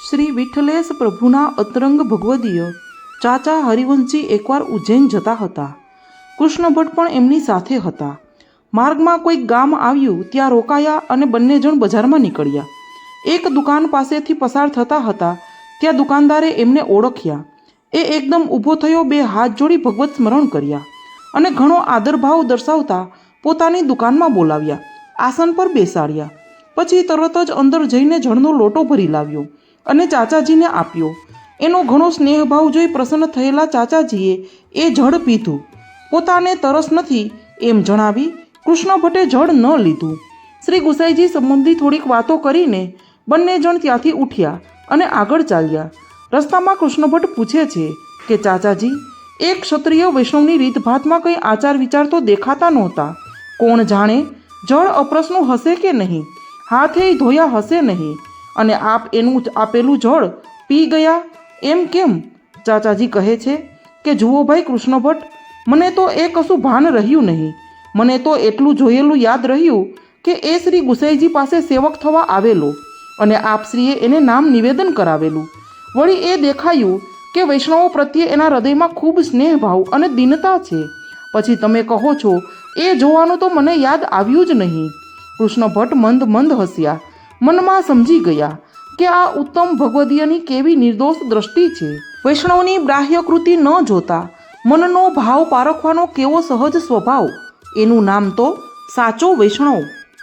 શ્રી વિઠ્ઠલેશ પ્રભુના અતરંગ ભગવદીય ચાચા હરિવંશજી એકવાર ઉજ્જૈન જતા હતા. કૃષ્ણ ભટ્ટ પણ એમની સાથે હતા. માર્ગમાં કોઈક ગામ આવ્યું, ત્યાં રોકાયા અને બંને જણ બજારમાં નીકળ્યા. એક દુકાન પાસેથી પસાર થતા હતા ત્યાં દુકાનદારે એમને ઓળખ્યા. એ એકદમ ઊભો થયો, બે હાથ જોડી ભગવત સ્મરણ કર્યા અને ઘણો આદરભાવ દર્શાવતા પોતાની દુકાનમાં બોલાવ્યા, આસન પર બેસાડ્યા. પછી તરત જ અંદર જઈને જળનો લોટો ભરી લાવ્યો અને ચાચાજીને આપ્યો. એનો ઘણો સ્નેહભાવ જોઈ પ્રસન્ન થયેલા ચાચાજીએ એ જળ પીધું. પોતાને તરસ નથી એમ જણાવી કૃષ્ણ ભટ્ટે જળ ન લીધું. શ્રી ગુસાઈજી સંબંધી થોડીક વાતો કરીને બંને જણ ત્યાંથી ઉઠ્યા અને આગળ ચાલ્યા. રસ્તામાં કૃષ્ણ ભટ્ટ પૂછે છે કે ચાચાજી, એક ક્ષત્રિય વૈષ્ણવની રીતભાતમાં કંઈ આચાર વિચાર તો દેખાતા નહોતા. કોણ જાણે જળ અપ્રસનું હશે કે નહીં, હાથે ધોયા હશે નહીં, અને આપ એનું આપેલું જળ પી ગયા એમ કેમ? ચાચાજી કહે છે કે જુઓ ભાઈ કૃષ્ણ ભટ્ટ, મને તો એ કશું ભાન રહ્યું નહીં. મને તો એટલું જોયેલું યાદ રહ્યું કે એ શ્રી ગુસાઈજી પાસે સેવક થવા આવેલો અને આપશ્રીએ એને નામ નિવેદન કરાવેલું. વળી એ દેખાયું કે વૈષ્ણવો પ્રત્યે એના હૃદયમાં ખૂબ સ્નેહભાવ અને દીનતા છે. પછી તમે કહો છો એ જોવાનું તો મને યાદ આવ્યું જ નહીં. કૃષ્ણ ભટ્ટ મંદ મંદ હસ્યા. મનમાં સમજી ગયા કે આ ઉત્તમ ભગવદીયની કેવી નિર્દોષ દ્રષ્ટિ છે. વૈષ્ણવની બાહ્યકૃતિ ન જોતા મનનો ભાવ પારખવાનો કેવો સહજ સ્વભાવ. એનું નામ તો સાચો વૈષ્ણવ.